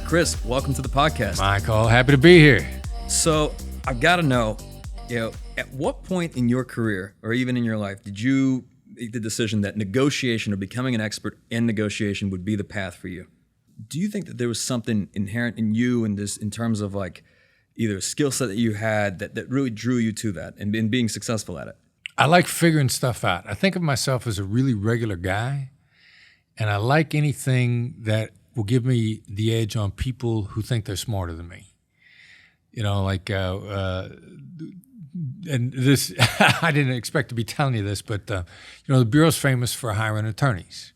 Chris, welcome to the podcast. Michael, happy to be here. So I've got to know, at what point in your career or even in your life did you make the decision that negotiation or becoming an expert in negotiation would be the path for you? Do you think that there was something inherent in you in this, in terms of like either a skill set that you had that really drew you to that and in being successful at it? I like figuring stuff out. I think of myself as a really regular guy, and I like anything that will give me the edge on people who think they're smarter than me. You know, like, and this, I didn't expect to be telling you this, but, the Bureau's famous for hiring attorneys.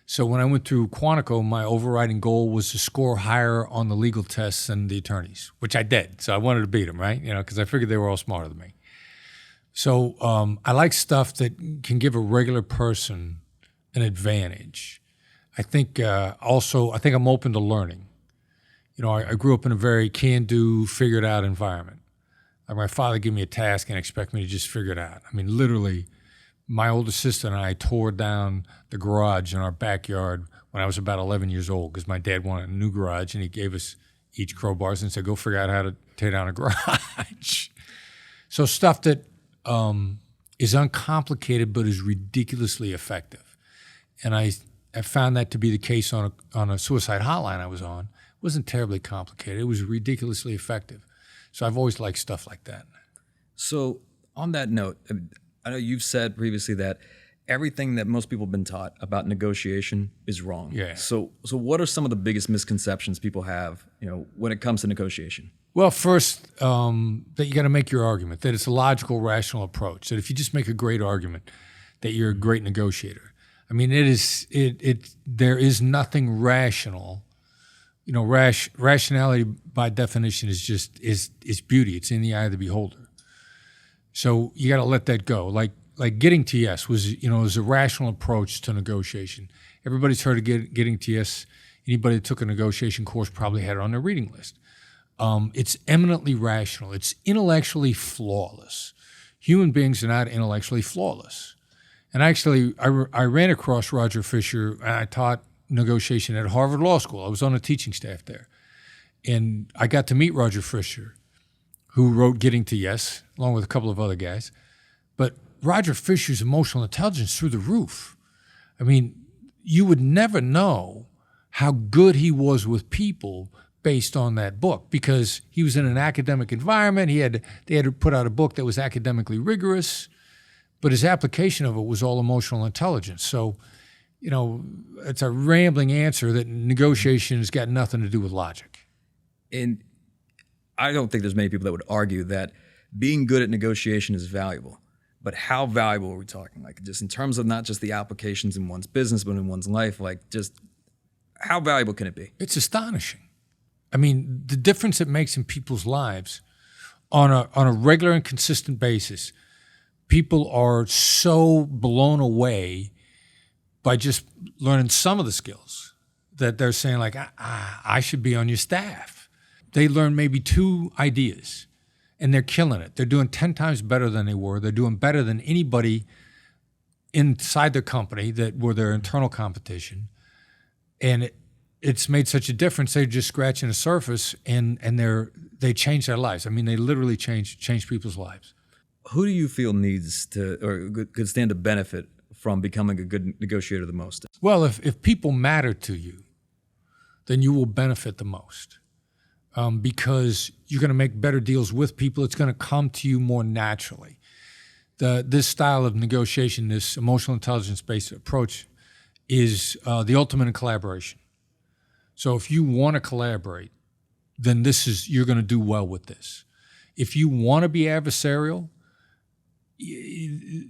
So when I went through Quantico, my overriding goal was to score higher on the legal tests than the attorneys, which I did. So I wanted to beat them, right? Because I figured they were all smarter than me. So I like stuff that can give a regular person an advantage. I think also I'm open to learning. I grew up in a very can-do, figured-out environment. Like my father gave me a task and expect me to just figure it out. I mean, literally, my older sister and I tore down the garage in our backyard when I was about 11 years old because my dad wanted a new garage, and he gave us each crowbars and said, go figure out how to tear down a garage. So stuff that is uncomplicated but is ridiculously effective. And I found that to be the case on a suicide hotline I was on. It wasn't terribly complicated. It was ridiculously effective. So I've always liked stuff like that. So on that note, I know you've said previously that everything that most people have been taught about negotiation is wrong. Yeah. So what are some of the biggest misconceptions people have, when it comes to negotiation? Well, first, that you got to make your argument, that it's a logical, rational approach, that if you just make a great argument, that you're a great negotiator. I mean, there is nothing rational. Rationality by definition is beauty. It's in the eye of the beholder. So you got to let that go. Like getting to yes was a rational approach to negotiation. Everybody's heard of getting to yes. Anybody that took a negotiation course probably had it on their reading list. It's eminently rational. It's intellectually flawless. Human beings are not intellectually flawless. And actually, I ran across Roger Fisher, and I taught negotiation at Harvard Law School. I was on a teaching staff there. And I got to meet Roger Fisher, who wrote Getting to Yes, along with a couple of other guys. But Roger Fisher's emotional intelligence through the roof. I mean, you would never know how good he was with people based on that book, because he was in an academic environment. They had to put out a book that was academically rigorous, but his application of it was all emotional intelligence. So, it's a rambling answer that negotiation has got nothing to do with logic. And I don't think there's many people that would argue that being good at negotiation is valuable. But how valuable are we talking? Like, just in terms of not just the applications in one's business, but in one's life, like, just how valuable can it be? It's astonishing. I mean, the difference it makes in people's lives on a regular and consistent basis. People are so blown away by just learning some of the skills that they're saying, like, I should be on your staff. They learn maybe 2 ideas, and they're killing it. They're doing 10 times better than they were. They're doing better than anybody inside their company that were their internal competition. And it's made such a difference. They're just scratching the surface, and they change their lives. I mean, they literally change people's lives. Who do you feel needs to or could stand to benefit from becoming a good negotiator the most? Well, if people matter to you, then you will benefit the most, because you're going to make better deals with people. It's going to come to you more naturally. This style of negotiation, this emotional intelligence-based approach, is the ultimate in collaboration. So if you want to collaborate, then you're going to do well with this. If you want to be adversarial,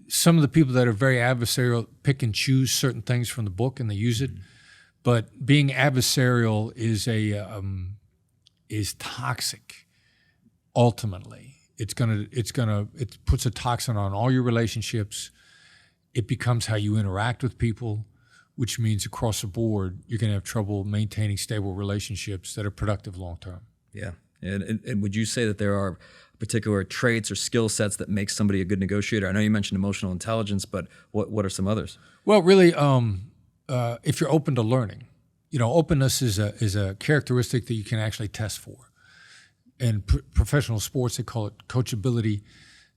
some of the people that are very adversarial pick and choose certain things from the book and they use it. But being adversarial is toxic. Ultimately, it puts a toxin on all your relationships. It becomes how you interact with people, which means across the board, you're going to have trouble maintaining stable relationships that are productive long term. Yeah. And would you say that there are particular traits or skill sets that make somebody a good negotiator? I know you mentioned emotional intelligence, but what are some others? Well, really, if you're open to learning, openness is a characteristic that you can actually test for. In professional sports, they call it coachability.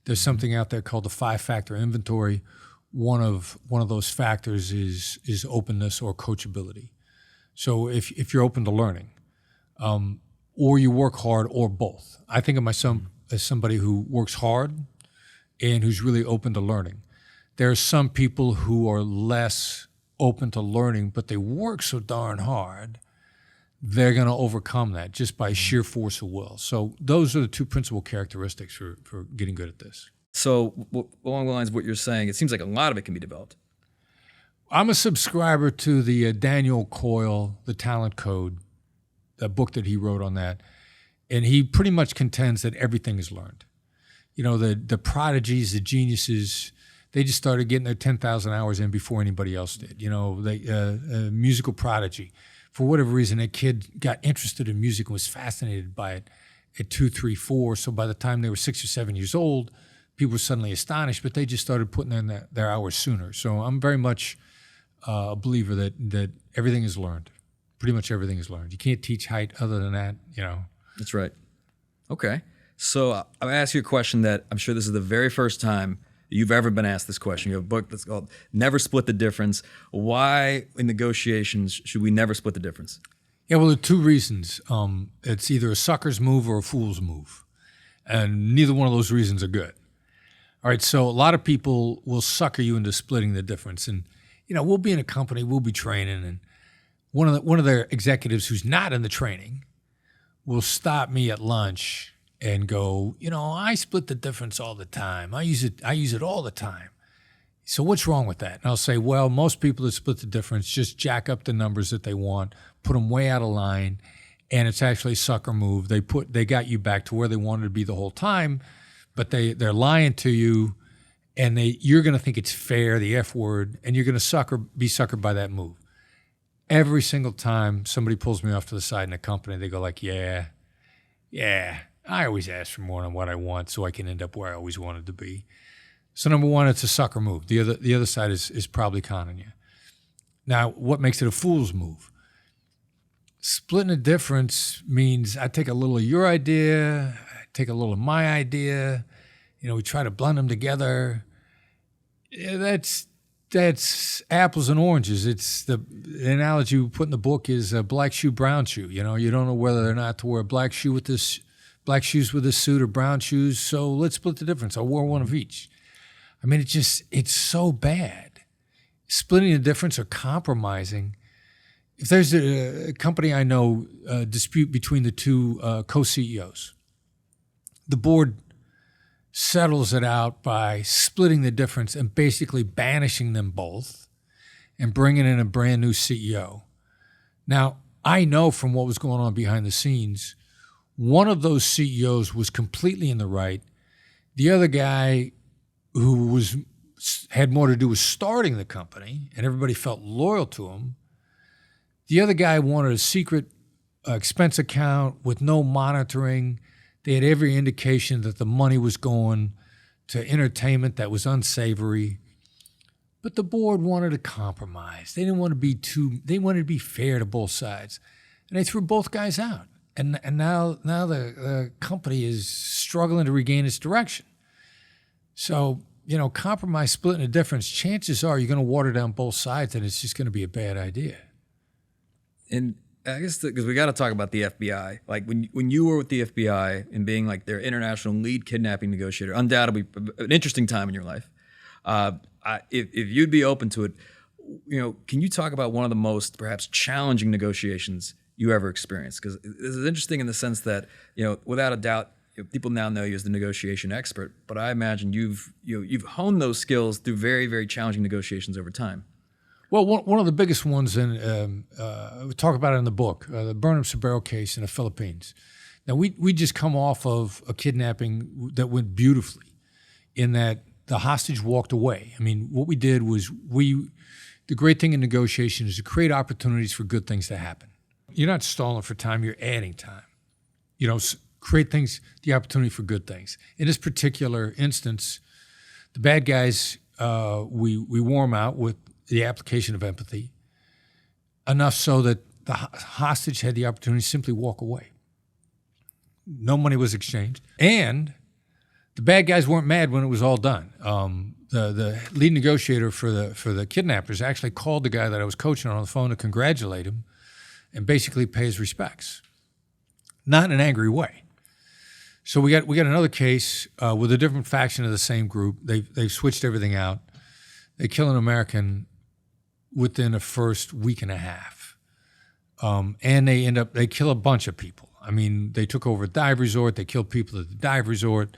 There's something out there called the 5-factor inventory. One of those factors is openness or coachability. So if you're open to learning, or you work hard, or both. I think of myself as somebody who works hard and who's really open to learning. There are some people who are less open to learning, but they work so darn hard, they're going to overcome that just by sheer force of will. So those are the two principal characteristics for getting good at this. So along the lines of what you're saying, it seems like a lot of it can be developed. I'm a subscriber to the Daniel Coyle, The Talent Code, the book that he wrote on that. And he pretty much contends that everything is learned. The prodigies, the geniuses, they just started getting their 10,000 hours in before anybody else did. Musical prodigy. For whatever reason, a kid got interested in music and was fascinated by it at 2, 3, 4. So by the time they were 6 or 7 years old, people were suddenly astonished, but they just started putting in their hours sooner. So I'm very much a believer that everything is learned. Pretty much everything is learned. You can't teach height other than that, That's right. Okay. So I'm going to ask you a question that I'm sure this is the very first time you've ever been asked this question. You have a book that's called Never Split the Difference. Why in negotiations should we never split the difference? Yeah, well, there are two reasons. It's either a sucker's move or a fool's move. And neither one of those reasons are good. All right, so a lot of people will sucker you into splitting the difference. And, we'll be in a company, we'll be training, and one of their executives who's not in the training will stop me at lunch and go, I split the difference all the time. I use it all the time. So what's wrong with that? And I'll say, well, most people that split the difference just jack up the numbers that they want, put them way out of line, and it's actually a sucker move. They got you back to where they wanted to be the whole time, but they're lying to you, and you're going to think it's fair, the F word, and you're going to be suckered by that move. Every single time somebody pulls me off to the side in a company, they go like, yeah, I always ask for more than what I want so I can end up where I always wanted to be. So number one, it's a sucker move. The other side is probably conning you. Now, what makes it a fool's move? Splitting the difference means I take a little of your idea, I take a little of my idea, we try to blend them together. Yeah, that's apples and oranges. It's the analogy we put in the book is a black shoe, brown shoe. You don't know whether or not to wear black shoes with this suit or brown shoes. So let's split the difference. I'll wear one of each. I mean, it's so bad. Splitting the difference or compromising. If there's a company I know, dispute between the two co-CEOs, the board settles it out by splitting the difference and basically banishing them both and bringing in a brand new CEO. Now, I know from what was going on behind the scenes, one of those CEOs was completely in the right. The other guy who had more to do with starting the company, and everybody felt loyal to him, the other guy wanted a secret expense account with no monitoring. They had every indication that the money was going to entertainment that was unsavory. But the board wanted a compromise. They didn't want to they wanted to be fair to both sides. And they threw both guys out. And now the company is struggling to regain its direction. So, compromise, splitting the difference, chances are you're going to water down both sides and it's just going to be a bad idea. And I guess because we got to talk about the FBI. Like when you were with the FBI and being like their international lead kidnapping negotiator, undoubtedly an interesting time in your life. If you'd be open to it, can you talk about one of the most perhaps challenging negotiations you ever experienced? Because this is interesting in the sense that without a doubt, people now know you as the negotiation expert. But I imagine you've honed those skills through very, very challenging negotiations over time. Well, one of the biggest ones, and we talk about it in the book, the Burnham-Sabero case in the Philippines. Now, we just come off of a kidnapping that went beautifully in that the hostage walked away. I mean, what we did was the great thing in negotiation is to create opportunities for good things to happen. You're not stalling for time, you're adding time. Create the opportunity for good things. In this particular instance, the bad guys, we wore them out with the application of empathy, enough so that the hostage had the opportunity to simply walk away. No money was exchanged. And the bad guys weren't mad when it was all done. The lead negotiator for the kidnappers actually called the guy that I was coaching on the phone to congratulate him and basically pay his respects. Not in an angry way. So we got another case with a different faction of the same group. They've switched everything out. They kill an American within the first week and a half. And they kill a bunch of people. I mean, they took over a dive resort. They killed people at the dive resort.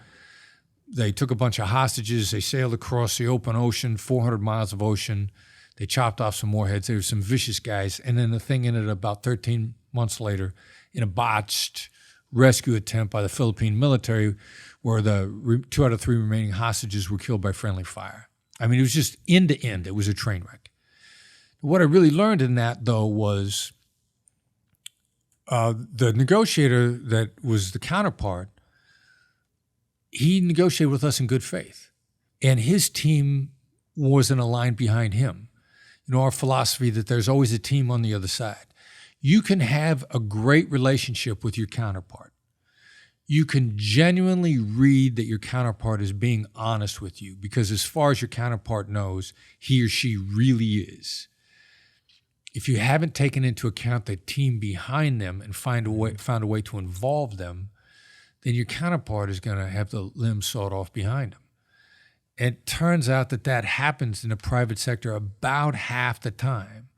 They took a bunch of hostages. They sailed across the open ocean, 400 miles of ocean. They chopped off some more heads. There were some vicious guys. And then the thing ended about 13 months later in a botched rescue attempt by the Philippine military where the 2 out of 3 remaining hostages were killed by friendly fire. I mean, it was just end to end. It was a train wreck. What I really learned in that, though, was the negotiator that was the counterpart, he negotiated with us in good faith. And his team wasn't aligned behind him. You know, our philosophy that there's always a team on the other side. You can have a great relationship with your counterpart. You can genuinely read that your counterpart is being honest with you because as far as your counterpart knows, he or she really is. If you haven't taken into account the team behind them and found a way to involve them, then your counterpart is going to have the limbs sawed off behind them. It turns out that happens in the private sector about half the time.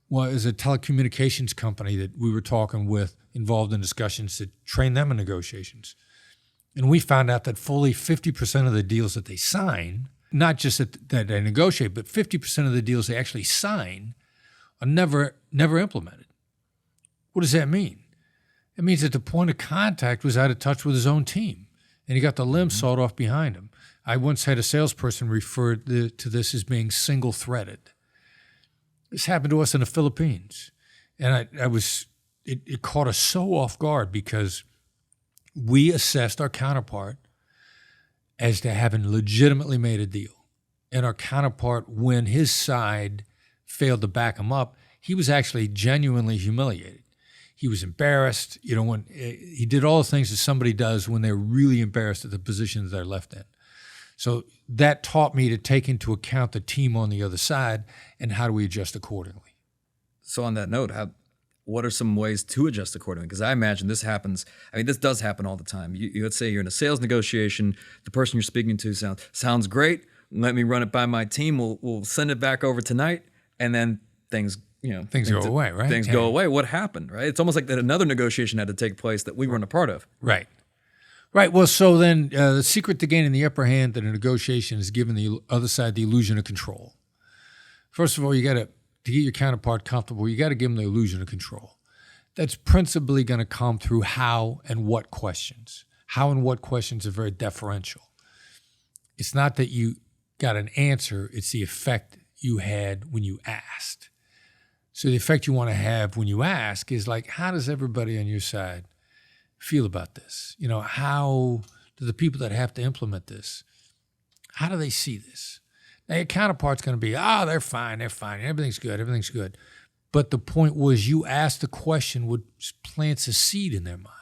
Well, there's a telecommunications company that we were talking with involved in discussions to train them in negotiations. And we found out that fully 50% of the deals that they sign, not just that they negotiate, but 50% of the deals they actually sign are never implemented. What does that mean? It means that the point of contact was out of touch with his own team, and he got the limbs sawed off behind him. I once had a salesperson refer to this as being single-threaded. This happened to us in the Philippines, and it caught us so off guard because we assessed our counterpart as to having legitimately made a deal, and our counterpart, when his side failed to back him up, he was actually genuinely humiliated. He was embarrassed, when he did all the things that somebody does when they're really embarrassed at the position that they're left in. So that taught me to take into account the team on the other side and how do we adjust accordingly. So on that note, what are some ways to adjust accordingly? Because I imagine this happens. I mean, this does happen all the time. Let's say you're in a sales negotiation. The person you're speaking to sounds great. Let me run it by my team. We'll send it back over tonight, and then things go away, right? Things go away. What happened, right? It's almost like that another negotiation had to take place that we weren't a part of. Right. Right. Well, so then the secret to gaining the upper hand in a negotiation is giving the other side the illusion of control. First of all, to get your counterpart comfortable, you got to give them the illusion of control. That's principally going to come through how and what questions. How and what questions are very deferential. It's not that you got an answer, it's the effect you had when you asked. So the effect you want to have when you ask is like, how does everybody on your side feel about this? How do the people that have to implement this, how do they see this? Now, your counterpart's going to be, they're fine, everything's good. But the point was you asked the question which plants a seed in their mind.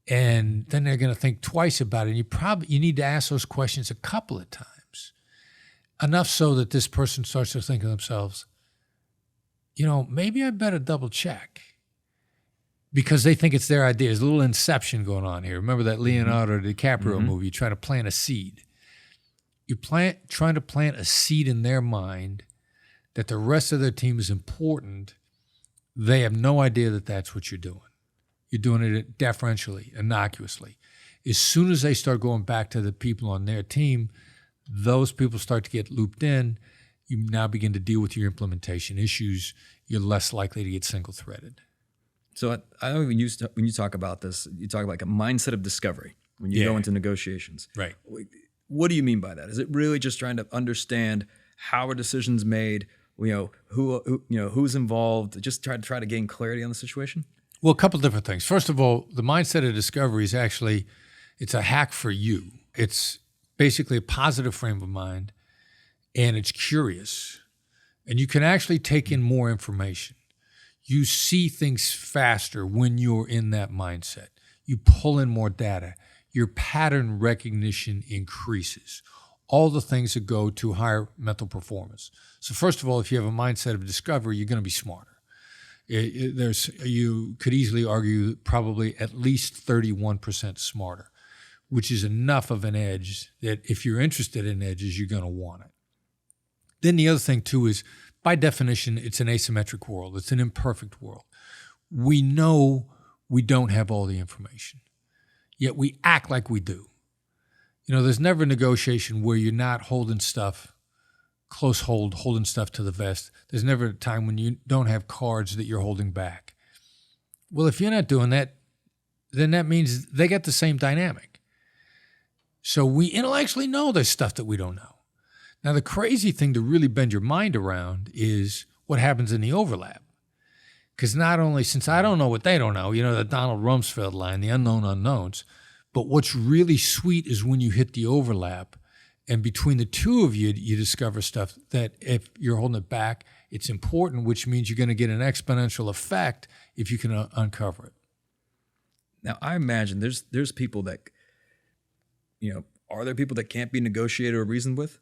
And then they're going to think twice about it. And you need to ask those questions a couple of times, enough so that this person starts to think of themselves, maybe I better double check. Because they think it's their idea. There's a little inception going on here. Remember that Leonardo DiCaprio movie? You're trying to plant a seed. You're trying to plant a seed in their mind that the rest of their team is important. They have no idea that that's what you're doing. You're doing it deferentially, innocuously. As soon as they start going back to the people on their team, those people start to get looped in. You now begin to deal with your implementation issues. You're less likely to get single-threaded. So I know when you talk about this, you talk about like a mindset of discovery when you go into negotiations. Right. What do you mean by that? Is it really just trying to understand how a decision's made? Who's involved? Just try to gain clarity on the situation. Well, a couple different things. First of all, the mindset of discovery is it's a hack for you. It's basically a positive frame of mind, and it's curious, and you can actually take in more information. You see things faster when you're in that mindset. You pull in more data. Your pattern recognition increases. All the things that go to higher mental performance. So first of all, if you have a mindset of discovery, you're going to be smarter. You could easily argue probably at least 31% smarter, which is enough of an edge that if you're interested in edges, you're going to want it. Then the other thing too is, by definition, it's an asymmetric world. It's an imperfect world. We know we don't have all the information, yet we act like we do. There's never a negotiation where you're not holding stuff, holding stuff to the vest. There's never a time when you don't have cards that you're holding back. Well, if you're not doing that, then that means they get the same dynamic. So we intellectually know there's stuff that we don't know. Now, the crazy thing to really bend your mind around is what happens in the overlap. Because not only, since I don't know what they don't know, the Donald Rumsfeld line, the unknown unknowns, but what's really sweet is when you hit the overlap, and between the two of you, you discover stuff that if you're holding it back, it's important, which means you're going to get an exponential effect if you can uncover it. Now, I imagine there's people that, are there people that can't be negotiated or reasoned with?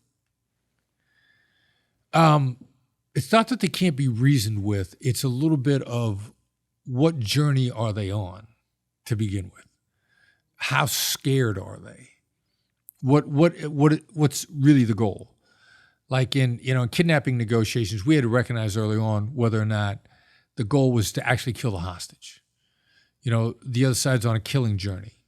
It's not that they can't be reasoned with. It's a little bit of what journey are they on to begin with? How scared are they? What's really the goal? Like in kidnapping negotiations, we had to recognize early on whether or not the goal was to actually kill the hostage. The other side's on a killing journey.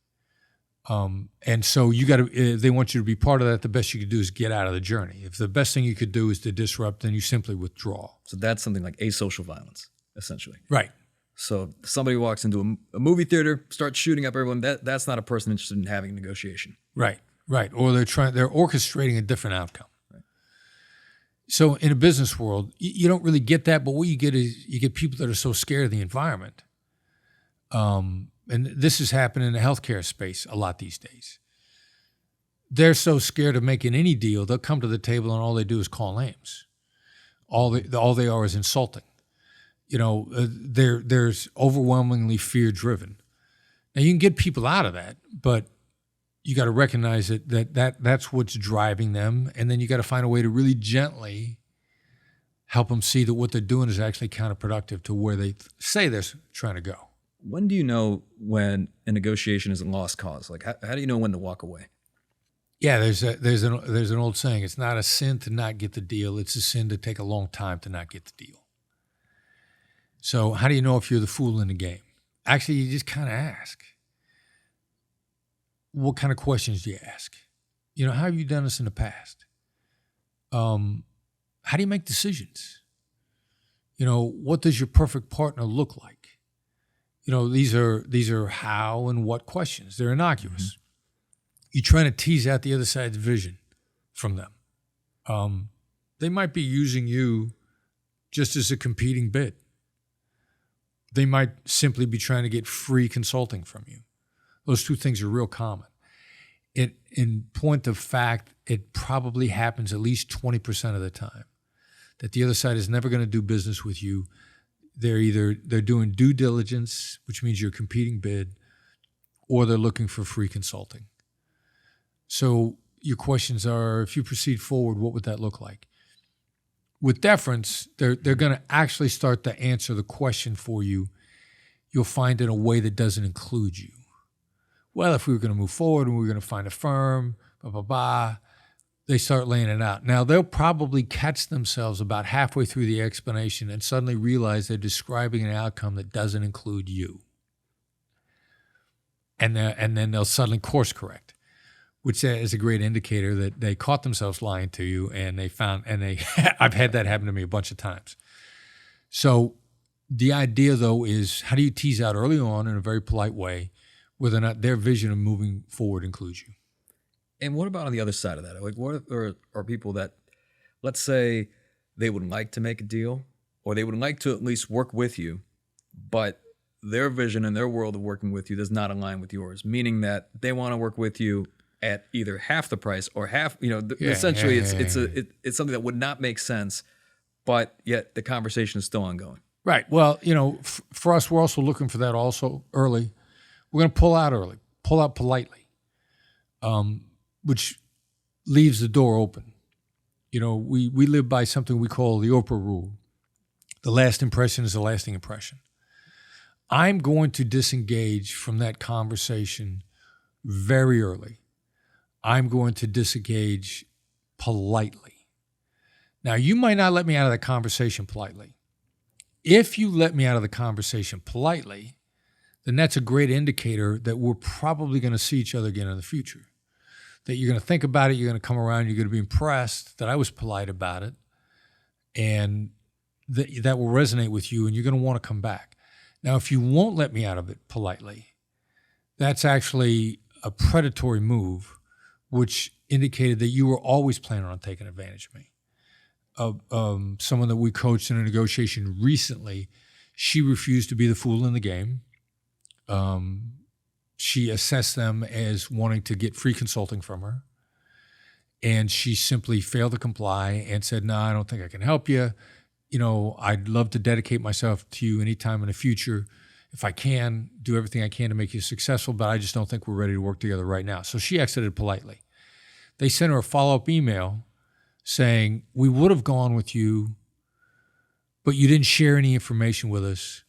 And so they want you to be part of that. The best you could do is get out of the journey. If the best thing you could do is to disrupt, then you simply withdraw. So that's something like asocial violence, essentially. Right. So somebody walks into a movie theater, starts shooting up everyone. That's not a person interested in having a negotiation. Right. Or they're orchestrating a different outcome. Right. So in a business world, you don't really get that, but what you get is you get people that are so scared of the environment. And this is happening in the healthcare space a lot these days. They're so scared of making any deal, they'll come to the table and all they do is call names. All they are is insulting. There's overwhelmingly fear-driven. Now, you can get people out of that, but you got to recognize that's what's driving them, and then you got to find a way to really gently help them see that what they're doing is actually counterproductive to where they say they're trying to go. When do you know when a negotiation is a lost cause? Like, how do you know when to walk away? Yeah, there's an old saying. It's not a sin to not get the deal. It's a sin to take a long time to not get the deal. So how do you know if you're the fool in the game? Actually, you just kind of ask. What kind of questions do you ask? How have you done this in the past? How do you make decisions? What does your perfect partner look like? These are how and what questions. They're innocuous. Mm-hmm. You're trying to tease out the other side's vision from them. They might be using you just as a competing bid. They might simply be trying to get free consulting from you. Those two things are real common. In point of fact, it probably happens at least 20% of the time that the other side is never going to do business with you. They're doing due diligence, which means you're a competing bid, or they're looking for free consulting. So your questions are, if you proceed forward, what would that look like? With deference, they're going to actually start to answer the question for you. You'll find in a way that doesn't include you. Well, if we were going to move forward and we were going to find a firm, they start laying it out. Now, they'll probably catch themselves about halfway through the explanation and suddenly realize they're describing an outcome that doesn't include you. And then they'll suddenly course correct, which is a great indicator that they caught themselves lying to you, and I've had that happen to me a bunch of times. So the idea, though, is how do you tease out early on in a very polite way whether or not their vision of moving forward includes you? And what about on the other side of that? Like, what are people that, let's say, they would like to make a deal, or they would like to at least work with you, but their vision and their world of working with you does not align with yours, meaning that they want to work with you at either half the price or half, essentially it's something that would not make sense, but yet the conversation is still ongoing. Right. Well, for us, we're also looking for that also early. We're going to pull out early, pull out politely, which leaves the door open. We live by something we call the Oprah rule. The last impression is the lasting impression. I'm going to disengage from that conversation very early. I'm going to disengage politely. Now, you might not let me out of the conversation politely. If you let me out of the conversation politely, then that's a great indicator that we're probably going to see each other again in the future. That you're going to think about it, you're going to come around, you're going to be impressed that I was polite about it, and that will resonate with you, and you're going to want to come back. Now, if you won't let me out of it politely, that's actually a predatory move, which indicated that you were always planning on taking advantage of me. Someone that we coached in a negotiation recently, she refused to be the fool in the game. She assessed them as wanting to get free consulting from her. And she simply failed to comply and said, no, I don't think I can help you. I'd love to dedicate myself to you anytime in the future. If I can, do everything I can to make you successful, but I just don't think we're ready to work together right now. So she exited politely. They sent her a follow-up email saying, we would have gone with you, but you didn't share any information with us.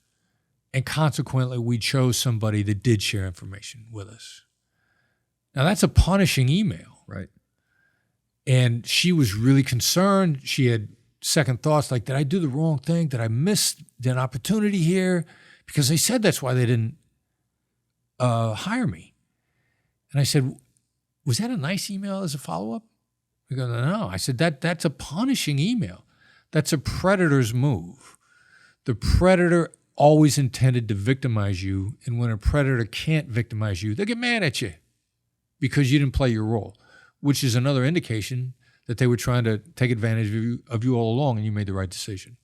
And consequently, we chose somebody that did share information with us. Now, that's a punishing email. Right. And she was really concerned. She had second thoughts like, did I do the wrong thing? Did I miss an opportunity here? Because they said that's why they didn't hire me. And I said, was that a nice email as a follow-up? They go, no. I said, that's a punishing email. That's a predator's move. The predator always intended to victimize you, and when a predator can't victimize you, they get mad at you because you didn't play your role, which is another indication that they were trying to take advantage of you all along, and you made the right decision.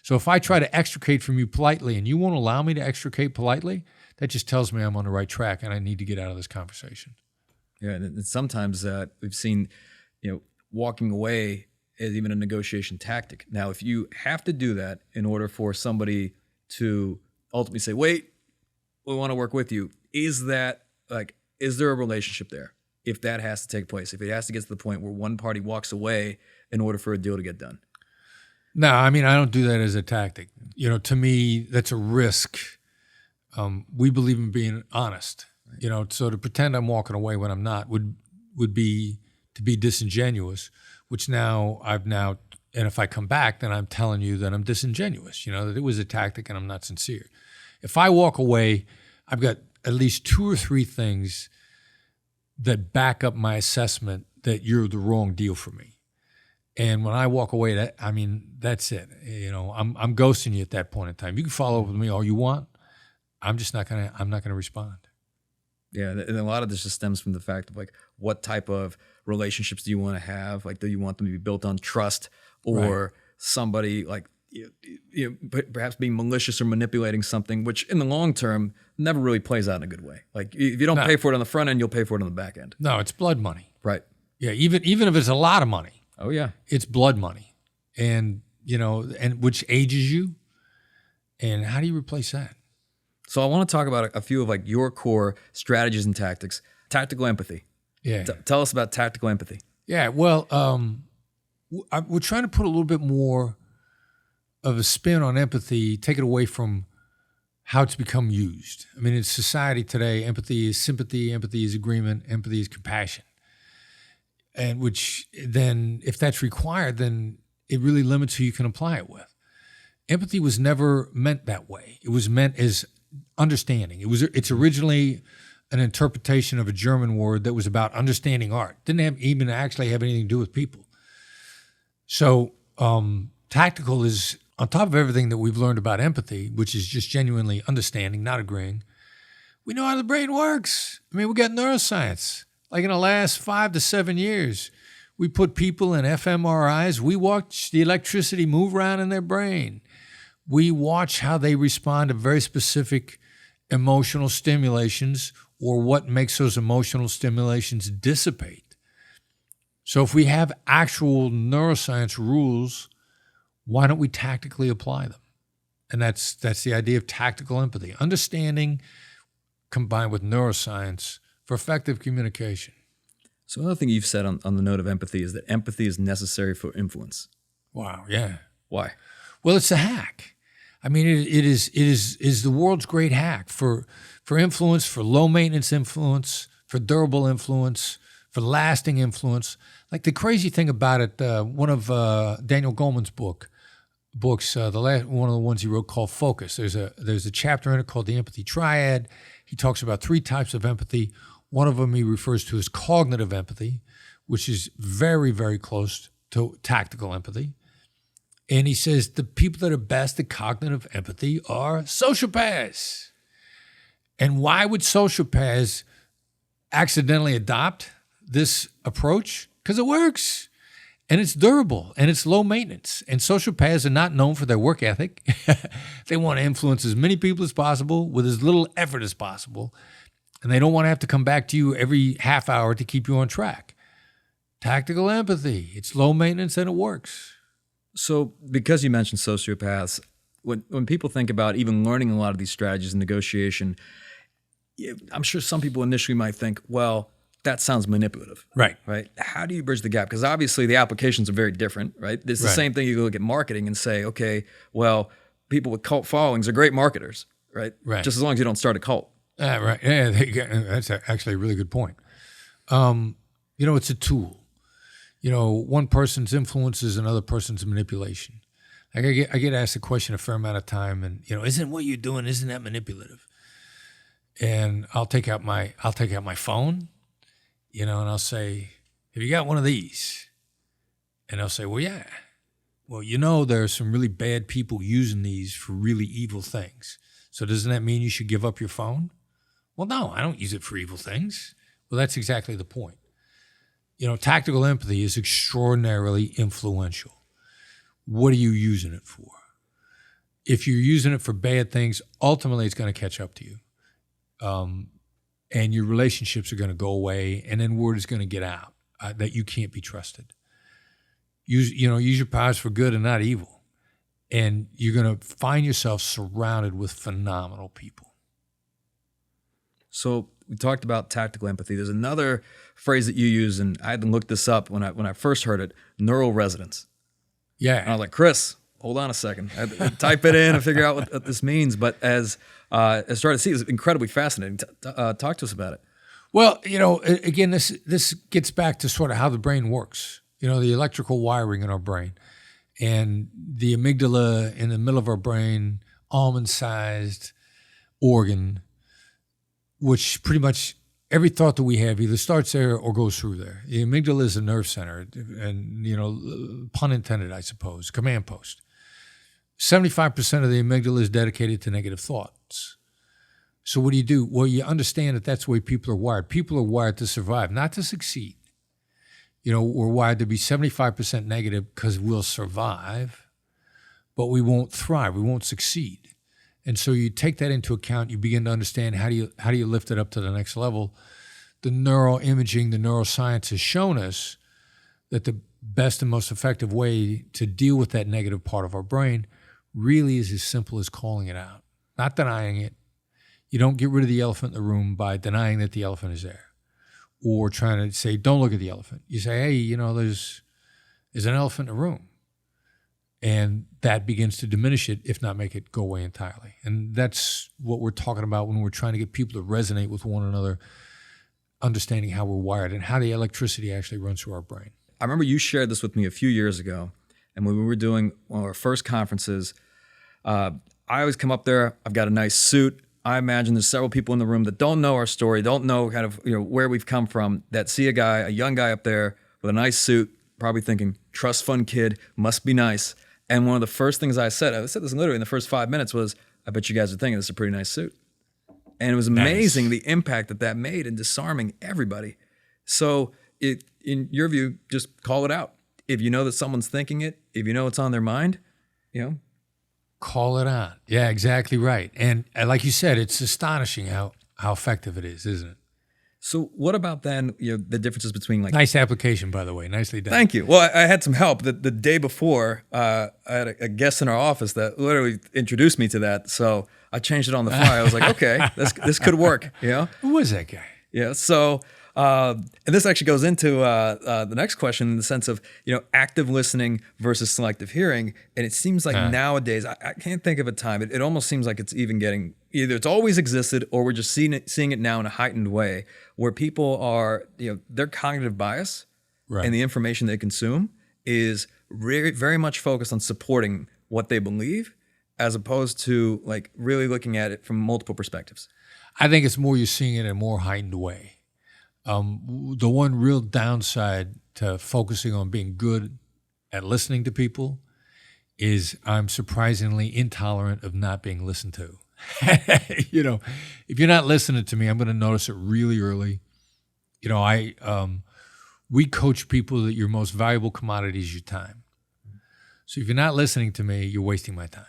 So if I try to extricate from you politely and you won't allow me to extricate politely, that just tells me I'm on the right track and I need to get out of this conversation. Yeah, and sometimes we've seen, walking away as even a negotiation tactic. Now, if you have to do that in order for somebody to ultimately say, wait, we want to work with you, is there a relationship there? If that has to take place, if it has to get to the point where one party walks away in order for a deal to get done. No, I don't do that as a tactic. To me, that's a risk. We believe in being honest. Right. So to pretend I'm walking away when I'm not would be to be disingenuous, which and if I come back, then I'm telling you that I'm disingenuous, that it was a tactic and I'm not sincere. If I walk away, I've got at least 2 or 3 things that back up my assessment that you're the wrong deal for me. And when I walk away, that's it. I'm ghosting you at that point in time. You can follow up with me all you want. I'm not gonna respond. Yeah, and a lot of this just stems from the fact of what type of relationships do you want to have? Do you want them to be built on trust, or right. Somebody perhaps being malicious or manipulating something, which in the long term never really plays out in a good way. If you don't pay for it on the front end, you'll pay for it on the back end. No, it's blood money. Right. Yeah, even if it's a lot of money. Oh yeah. It's blood money. And and which ages you. And how do you replace that? So I want to talk about a few of your core strategies and tactics. Tactical empathy. Yeah. Tell us about tactical empathy. Yeah, well, we're trying to put a little bit more of a spin on empathy, take it away from how it's become used. In society today, empathy is sympathy, empathy is agreement, empathy is compassion. And which then, if that's required, then it really limits who you can apply it with. Empathy was never meant that way. It was meant as understanding. It's originally an interpretation of a German word that was about understanding art. Didn't even actually have anything to do with people. So tactical is on top of everything that we've learned about empathy, which is just genuinely understanding, not agreeing. We know how the brain works. We got neuroscience. In the last 5 to 7 years, we put people in fMRIs. We watch the electricity move around in their brain. We watch how they respond to very specific emotional stimulations or what makes those emotional stimulations dissipate. So if we have actual neuroscience rules, why don't we tactically apply them? And that's the idea of tactical empathy, understanding combined with neuroscience for effective communication. So another thing you've said on the note of empathy is that empathy is necessary for influence. Wow, yeah. Why? Well, it's a hack. I mean, it is the world's great hack for influence, for low maintenance influence, for durable influence, for lasting influence. Like the crazy thing about it, one of Daniel Goleman's books, one of the ones he wrote called Focus. There's a chapter in it called the Empathy Triad. He talks about 3 types of empathy. One of them he refers to as cognitive empathy, which is very, very close to tactical empathy. And he says the people that are best at cognitive empathy are sociopaths. And why would sociopaths accidentally adopt this approach? Because it works. And it's durable, and it's low maintenance. And sociopaths are not known for their work ethic. They want to influence as many people as possible with as little effort as possible. And they don't want to have to come back to you every half hour to keep you on track. Tactical empathy, it's low maintenance and it works. So because you mentioned sociopaths, when people think about even learning a lot of these strategies in negotiation, I'm sure some people initially might think, well, that sounds manipulative. Right. Right. How do you bridge the gap? Because obviously the applications are very different, right? It's the same thing. You look at marketing and say, okay, well, people with cult followings are great marketers, right? Right. Just as long as you don't start a cult. Right. Yeah, that's actually a really good point. It's a tool. One person's influence is another person's manipulation. Like I get asked a question a fair amount of time, and isn't what you're doing, isn't that manipulative? And I'll take out my phone, and I'll say, have you got one of these? And they'll say, well, yeah. Well, there are some really bad people using these for really evil things. So doesn't that mean you should give up your phone? Well, no, I don't use it for evil things. Well, that's exactly the point. Tactical empathy is extraordinarily influential. What are you using it for? If you're using it for bad things, ultimately it's going to catch up to you. And your relationships are going to go away, and then word is going to get out that you can't be trusted. Use your powers for good and not evil. And you're going to find yourself surrounded with phenomenal people. So we talked about tactical empathy. There's another phrase that you use, and I had to look this up when I first heard it, neural resonance. Yeah. And I was like, Chris, hold on a second. I had to type it in and figure out what this means. But as I started to see, it's incredibly fascinating. Talk to us about it. Well, again, this gets back to sort of how the brain works. The electrical wiring in our brain. And the amygdala in the middle of our brain, almond-sized organ, which pretty much every thought that we have either starts there or goes through there. The amygdala is a nerve center, and, pun intended, I suppose, command post. 75% of the amygdala is dedicated to negative thoughts. So what do? Well, you understand that that's the way people are wired. People are wired to survive, not to succeed. We're wired to be 75% negative because we'll survive, but we won't thrive. We won't succeed. And so you take that into account. You begin to understand how do you lift it up to the next level. The neuroimaging, the neuroscience has shown us that the best and most effective way to deal with that negative part of our brain really is as simple as calling it out, not denying it. You don't get rid of the elephant in the room by denying that the elephant is there or trying to say, don't look at the elephant. You say, hey, there's an elephant in the room. And that begins to diminish it, if not make it go away entirely. And that's what we're talking about when we're trying to get people to resonate with one another, understanding how we're wired and how the electricity actually runs through our brain. I remember you shared this with me a few years ago. And when we were doing one of our first conferences, I always come up there, I've got a nice suit. I imagine there's several people in the room that don't know our story, don't know kind of where we've come from, that see a young guy up there with a nice suit, probably thinking, trust fund kid, must be nice. And one of the first things I said this literally in the first 5 minutes was, I bet you guys are thinking this is a pretty nice suit. And it was amazing the impact that made in disarming everybody. So in your view, just call it out. If you know that someone's thinking it, if you know it's on their mind, call it out. Yeah, exactly right. And like you said, it's astonishing how effective it is, isn't it? So what about then, the differences between like, Nice application, by the way. Nicely done. thank you. Well, I had some help. The day before, I had a guest in our office that literally introduced me to that. So I changed it on the fly. I was like, okay, this could work, Who was that guy? Yeah. So, and this actually goes into the next question in the sense of, active listening versus selective hearing. And it seems like nowadays, I can't think of a time. It almost seems like it's even getting, either it's always existed or we're just seeing it now in a heightened way where people are, their cognitive bias and the information they consume is very much focused on supporting what they believe as opposed to like really looking at it from multiple perspectives. I think it's more you're seeing it in a more heightened way. The one real downside to focusing on being good at listening to people is I'm surprisingly intolerant of not being listened to. If you're not listening to me, I'm going to notice it really early. We coach people that your most valuable commodity is your time. So if you're not listening to me, you're wasting my time.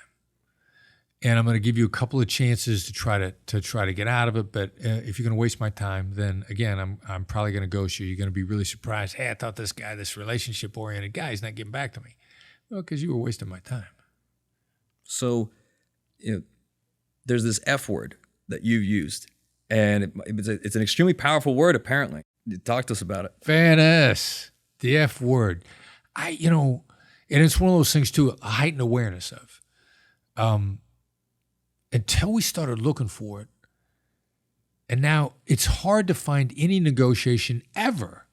And I'm going to give you a couple of chances to try to get out of it. But if you're going to waste my time, then again, I'm probably going to ghost you. You're going to be really surprised. Hey, I thought this relationship-oriented guy is not getting back to me. Well, because you were wasting my time. So, there's this F word that you've used, and it's an extremely powerful word. Apparently, talk to us about it. Fairness, the F word. And it's one of those things too. A heightened awareness of. Until we started looking for it. And now it's hard to find any negotiation ever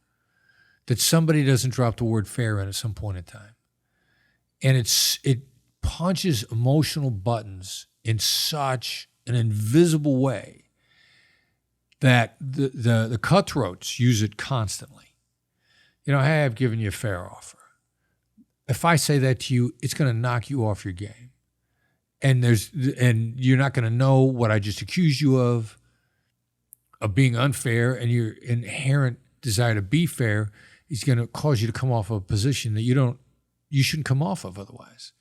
that somebody doesn't drop the word fair in at some point in time. And it punches emotional buttons in such an invisible way that the cutthroats use it constantly. Hey, I've given you a fair offer. If I say that to you, it's going to knock you off your game. And you're not going to know what I just accused you of being unfair, and your inherent desire to be fair is going to cause you to come off of a position that you shouldn't come off of otherwise.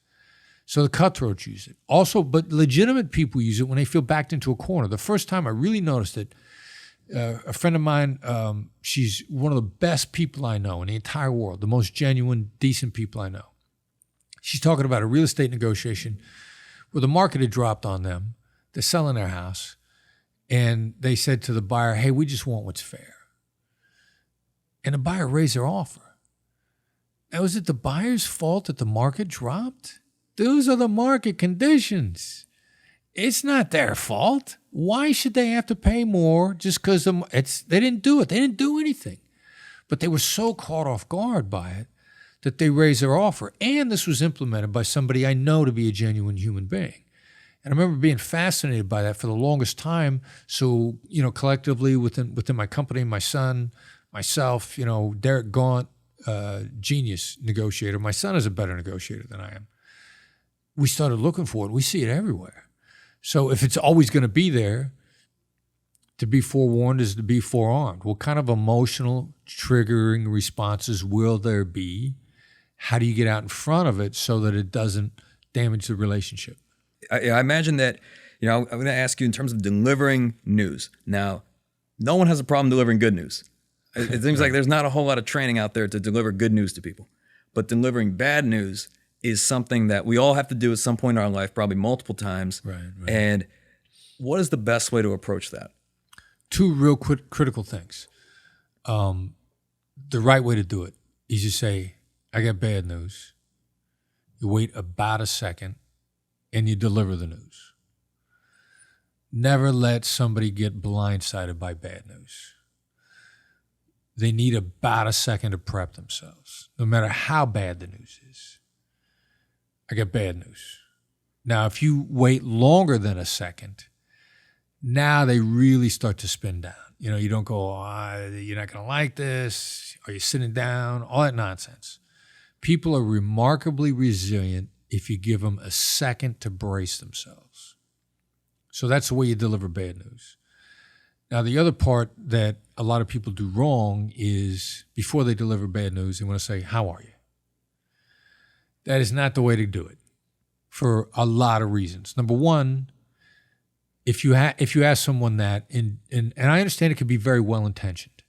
So the cutthroats use it. Also, but legitimate people use it when they feel backed into a corner. The first time I really noticed it, a friend of mine, she's one of the best people I know in the entire world, the most genuine, decent people I know. She's talking about a real estate negotiation where the market had dropped on them. They're selling their house. And they said to the buyer, hey, we just want what's fair. And the buyer raised their offer. Now, is it the buyer's fault that the market dropped? Those are the market conditions. It's not their fault. Why should they have to pay more just because they didn't do it? They didn't do anything. But they were so caught off guard by it that they raised their offer. And this was implemented by somebody I know to be a genuine human being. And I remember being fascinated by that for the longest time. So, collectively within my company, my son, myself, Derek Gaunt, genius negotiator. My son is a better negotiator than I am. We started looking for it. We see it everywhere. So if it's always going to be there, to be forewarned is to be forearmed. What kind of emotional triggering responses will there be? How do you get out in front of it so that it doesn't damage the relationship? I imagine that, I'm going to ask you in terms of delivering news. Now, no one has a problem delivering good news. It seems like there's not a whole lot of training out there to deliver good news to people. But delivering bad news is something that we all have to do at some point in our life, probably multiple times. Right. And what is the best way to approach that? Two real critical things. The right way to do it is you say, I got bad news. You wait about a second and you deliver the news. Never let somebody get blindsided by bad news. They need about a second to prep themselves, no matter how bad the news is. I got bad news. Now, if you wait longer than a second, now they really start to spin down. You don't go, you're not going to like this. Are you sitting down? All that nonsense. People are remarkably resilient if you give them a second to brace themselves. So that's the way you deliver bad news. Now, the other part that a lot of people do wrong is before they deliver bad news, they want to say, how are you? That is not the way to do it for a lot of reasons. Number one, if you ask someone that, and I understand it can be very well intentioned,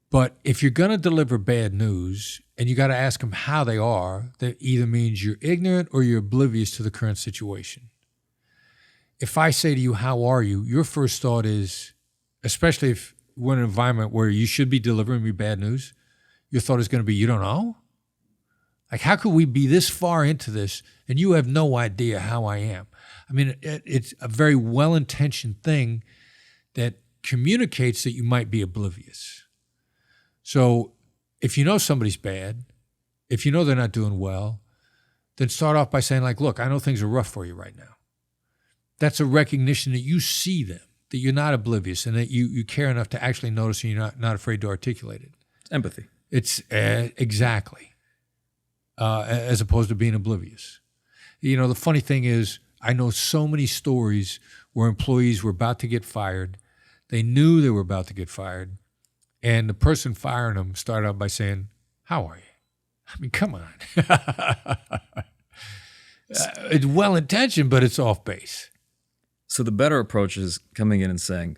but if you're going to deliver bad news and you got to ask them how they are, that either means you're ignorant or you're oblivious to the current situation. If I say to you, "How are you?" your first thought is, especially if we're in an environment where you should be delivering me bad news, your thought is going to be, "You don't know?" Like, how could we be this far into this and you have no idea how I am? I mean, it's a very well-intentioned thing that communicates that you might be oblivious. So if you know somebody's bad, if you know they're not doing well, then start off by saying, like, "Look, I know things are rough for you right now." That's a recognition that you see them, that you're not oblivious, and that you care enough to actually notice and you're not afraid to articulate it. It's empathy. It's exactly. As opposed to being oblivious. You know, the funny thing is, I know so many stories where employees were about to get fired. They knew they were about to get fired. And the person firing them started out by saying, "How are you?" I mean, come on. It's well-intentioned, but it's off base. So the better approach is coming in and saying,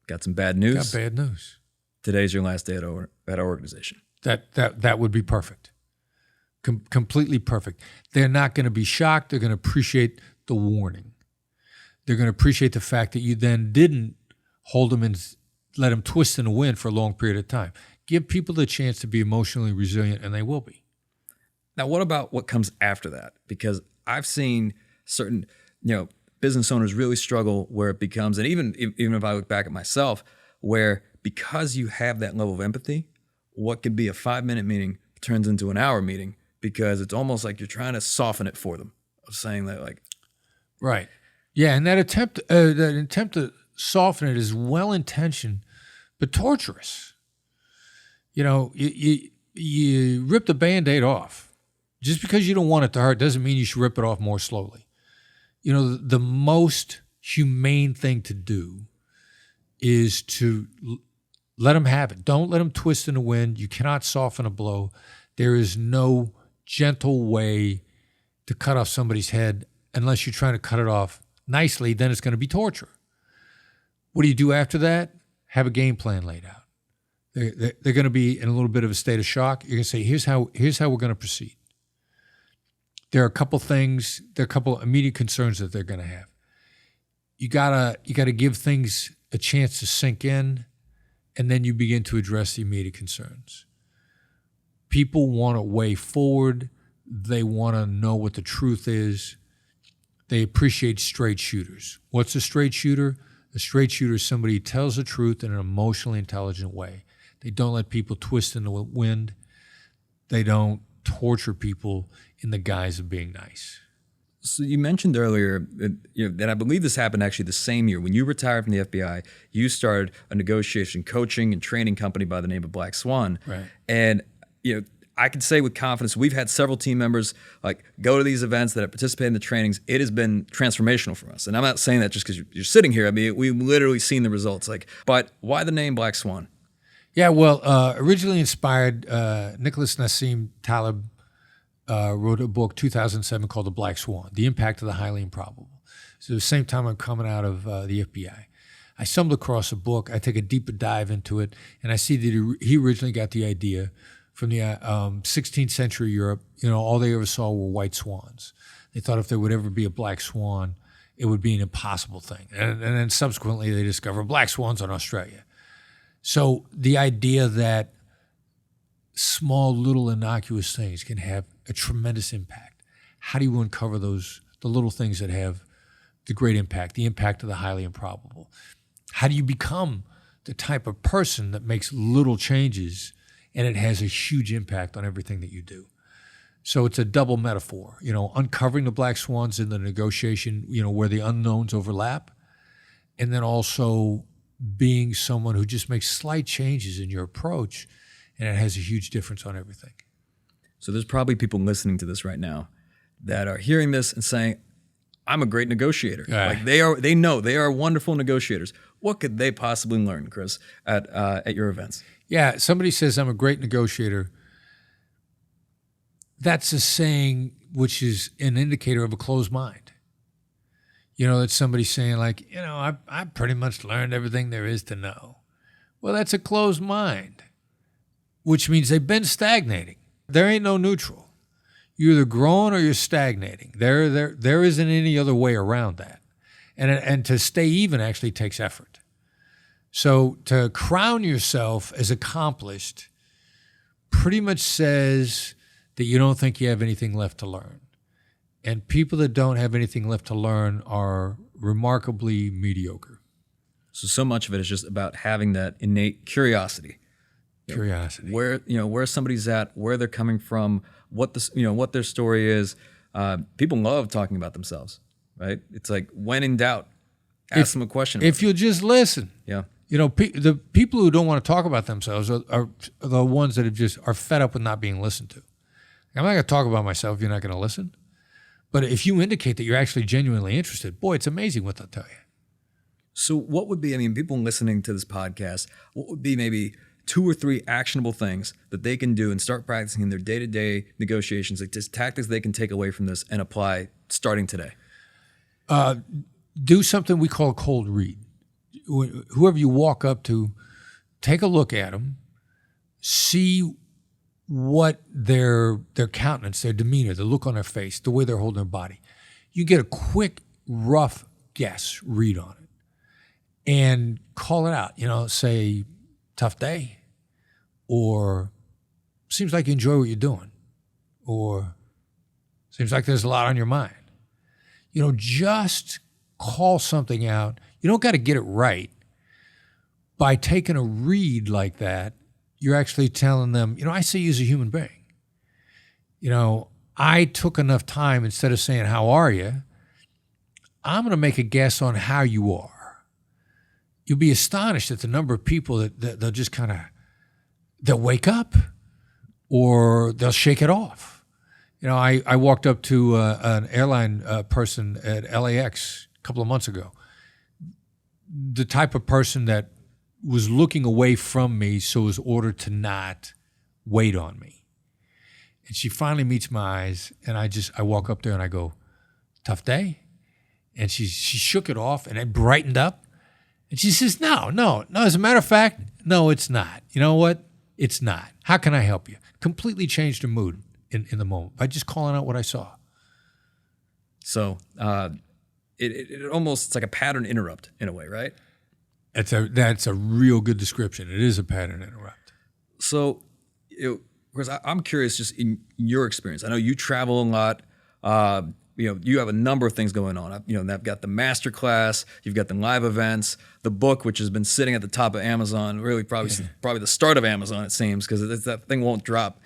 "Got some bad news. Got bad news. Today's your last day at our organization." That would be perfect. Completely perfect. They're not going to be shocked. They're going to appreciate the warning. They're going to appreciate the fact that you then didn't hold them and let them twist in the wind for a long period of time. Give people the chance to be emotionally resilient, and they will be. Now, what about what comes after that? Because I've seen certain, business owners really struggle where it becomes, and even if I look back at myself, where because you have that level of empathy, what could be a 5-minute meeting turns into an hour meeting, because it's almost like you're trying to soften it for them, of saying that, like, right, yeah, and that attempt to soften it is well intentioned, but torturous. You rip the Band-Aid off. Just because you don't want it to hurt doesn't mean you should rip it off more slowly. The most humane thing to do is to let them have it. Don't let them twist in the wind. You cannot soften a blow. There is no gentle way to cut off somebody's head unless you're trying to cut it off nicely. Then it's going to be torture. What do you do after that? Have a game plan laid out. They're going to be in a little bit of a state of shock. You're going to say, here's how we're going to proceed. There are a couple immediate concerns that they're going to have. You gotta give things a chance to sink in, and then you begin to address the immediate concerns. People want a way forward. They want to know what the truth is. They appreciate straight shooters. What's a straight shooter? A straight shooter is somebody who tells the truth in an emotionally intelligent way. They don't let people twist in the wind. They don't torture people in the guise of being nice. So you mentioned earlier that I believe this happened actually the same year. When you retired from the FBI, you started a negotiation coaching and training company by the name of Black Swan. Right. And I can say with confidence, we've had several team members go to these events that have participated in the trainings. It has been transformational for us. And I'm not saying that just because you're sitting here. I mean, we've literally seen the results. But why the name Black Swan? Yeah, well, originally inspired, Nicholas Nassim Taleb wrote a book, 2007, called The Black Swan, The Impact of the Highly Improbable. So at the same time I'm coming out of the FBI. I stumbled across a book. I take a deeper dive into it, and I see that he originally got the idea from the 16th century Europe. All they ever saw were white swans. They thought if there would ever be a black swan, it would be an impossible thing. And then subsequently they discovered black swans in Australia. So the idea that small, little, innocuous things can have a tremendous impact. How do you uncover the little things that have the great impact, the impact of the highly improbable? How do you become the type of person that makes little changes and it has a huge impact on everything that you do? So it's a double metaphor, uncovering the black swans in the negotiation, where the unknowns overlap, and then also being someone who just makes slight changes in your approach, and it has a huge difference on everything. So there's probably people listening to this right now that are hearing this and saying, I'm a great negotiator. They know they are wonderful negotiators. What could they possibly learn, Chris, at your events? Yeah, somebody says I'm a great negotiator. That's a saying which is an indicator of a closed mind. That somebody's saying like, I pretty much learned everything there is to know. Well, that's a closed mind, which means they've been stagnating. There ain't no neutral. You're either growing or you're stagnating. There isn't any other way around that. And to stay even actually takes effort. So to crown yourself as accomplished pretty much says that you don't think you have anything left to learn. And people that don't have anything left to learn are remarkably mediocre. So much of it is just about having that innate curiosity. Curiosity. Where somebody's at, where they're coming from, what their story is. People love talking about themselves, right? It's like when in doubt, ask them a question. If you'll just listen. Yeah. The people who don't want to talk about themselves are the ones that are fed up with not being listened to. I'm not going to talk about myself if you're not going to listen. But if you indicate that you're actually genuinely interested, boy, it's amazing what they'll tell you. So what would be, people listening to this podcast, what would be maybe 2 or 3 actionable things that they can do and start practicing in their day-to-day negotiations, like just tactics they can take away from this and apply starting today? Do something we call a cold read. Whoever you walk up to, take a look at them, see what their countenance, their demeanor, the look on their face, the way they're holding their body. You get a quick, rough guess, read on it, and call it out. Say, tough day, or seems like you enjoy what you're doing, or seems like there's a lot on your mind. Just call something out. You don't got to get it right. By taking a read like that, you're actually telling them, I see you as a human being. I took enough time, instead of saying, how are you? I'm going to make a guess on how you are. You'll be astonished at the number of people that they'll just they'll wake up or they'll shake it off. I walked up to an airline person at LAX a couple of months ago. The type of person that was looking away from me, so was ordered to not wait on me. And she finally meets my eyes, and I walk up there and I go, tough day? And she shook it off and it brightened up. And she says, no. As a matter of fact, no, it's not. You know what? It's not. How can I help you? Completely changed her mood in the moment by just calling out what I saw. So it almost, it's like a pattern interrupt in a way, right? That's a real good description. It is a pattern interrupt. So, because I'm curious, just in your experience, I know you travel a lot. You have a number of things going on. I've got the master class, you've got the live events, the book, which has been sitting at the top of Amazon, really probably the start of Amazon, it seems, because that thing won't drop.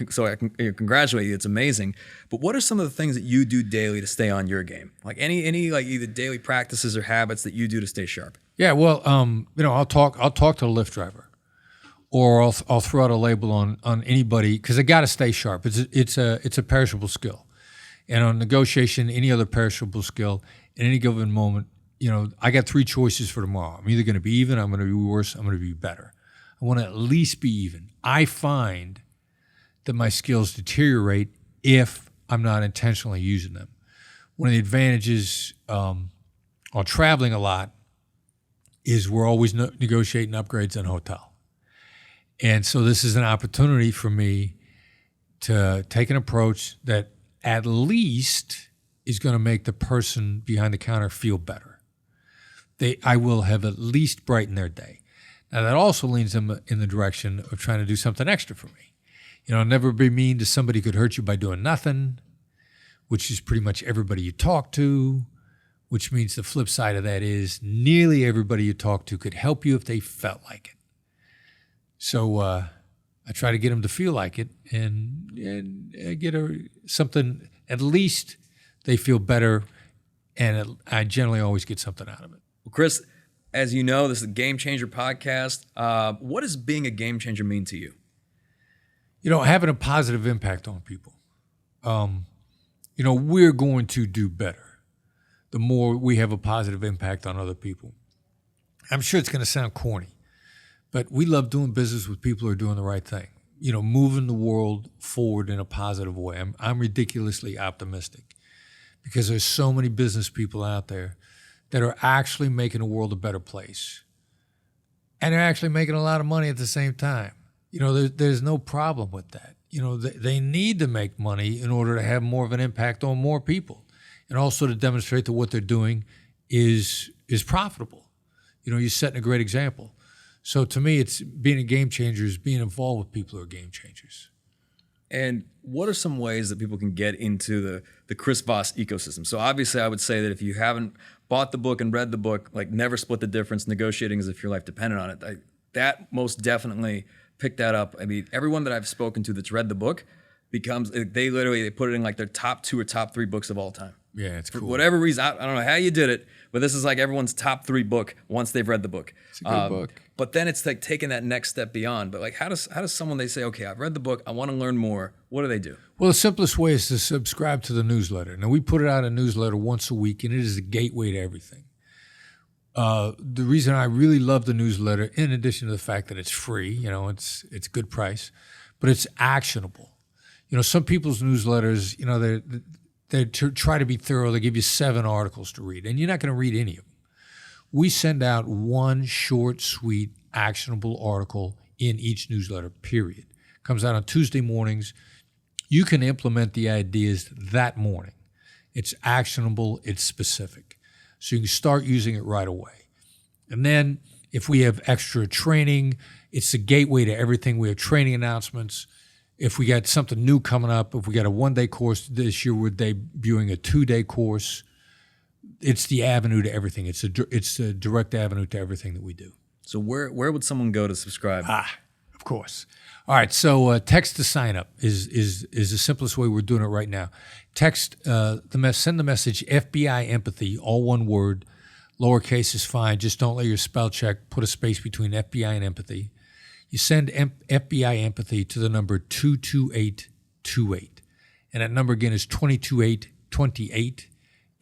So I can congratulate you. It's amazing. But what are some of the things that you do daily to stay on your game? Like any like either daily practices or habits that you do to stay sharp? Yeah, well, I'll talk to the Lyft driver, or I'll throw out a label on anybody, because I got to stay sharp. It's a perishable skill. And on negotiation, any other perishable skill, in any given moment, I got 3 choices for tomorrow. I'm either going to be even, I'm going to be worse, I'm going to be better. I want to at least be even. I find that my skills deteriorate if I'm not intentionally using them. One of the advantages on traveling a lot is we're always negotiating upgrades on hotel. And so this is an opportunity for me to take an approach that at least is going to make the person behind the counter feel better. I will have at least brightened their day. Now, that also leans them in the direction of trying to do something extra for me. Never be mean to somebody who could hurt you by doing nothing, which is pretty much everybody you talk to, which means the flip side of that is nearly everybody you talk to could help you if they felt like it. So I try to get them to feel like it and get something, at least they feel better, and I generally always get something out of it. Well, Chris, as you know, this is a Game Changer podcast. What does being a game changer mean to you? Having a positive impact on people. We're going to do better the more we have a positive impact on other people. I'm sure it's going to sound corny, but we love doing business with people who are doing the right thing. Moving the world forward in a positive way. I'm ridiculously optimistic because there's so many business people out there that are actually making the world a better place. And they're actually making a lot of money at the same time. There's no problem with that. They need to make money in order to have more of an impact on more people, and also to demonstrate that what they're doing is profitable. You're setting a great example. So to me, it's being a game changer is being involved with people who are game changers. And what are some ways that people can get into the Chris Voss ecosystem? So obviously I would say that if you haven't bought the book and read the book, like Never Split the Difference, Negotiating as if your life depended on it, that most definitely pick that up. I mean, everyone that I've spoken to that's read the book becomes, they put it in like their top 2 or top 3 books of all time. Yeah, it's cool. For whatever reason, I don't know how you did it, but this is like everyone's top 3 book once they've read the book. It's a good book. But then it's like taking that next step beyond. But like, how does someone, they say, okay, I've read the book, I want to learn more. What do they do? Well, the simplest way is to subscribe to the newsletter. Now, we put it out a newsletter once a week, and it is a gateway to everything. The reason I really love the newsletter, in addition to the fact that it's free, it's good price, but it's actionable. Some people's newsletters, they try to be thorough. They give you 7 articles to read, and you're not going to read any of them. We send out one short, sweet, actionable article in each newsletter, period. Comes out on Tuesday mornings. You can implement the ideas that morning. It's actionable, it's specific. So you can start using it right away. And then if we have extra training, it's the gateway to everything. We have training announcements. If we got something new coming up, if we got a 1-day course this year, we're debuting a 2-day course. It's the avenue to everything. It's a direct avenue to everything that we do. So where would someone go to subscribe? Of course. All right. So text to sign up is the simplest way we're doing it right now. Text send the message FBI Empathy, all one word. Lowercase is fine. Just don't let your spell check put a space between FBI and empathy. You send FBI Empathy to the number 22828. And that number again is 22828.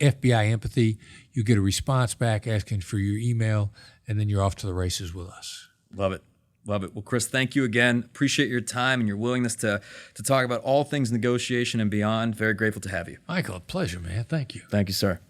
FBI Empathy. You get a response back asking for your email, and then you're off to the races with us. Love it. Love it. Well, Chris, thank you again. Appreciate your time and your willingness to talk about all things negotiation and beyond. Very grateful to have you. Michael, a pleasure, man. Thank you. Thank you, sir.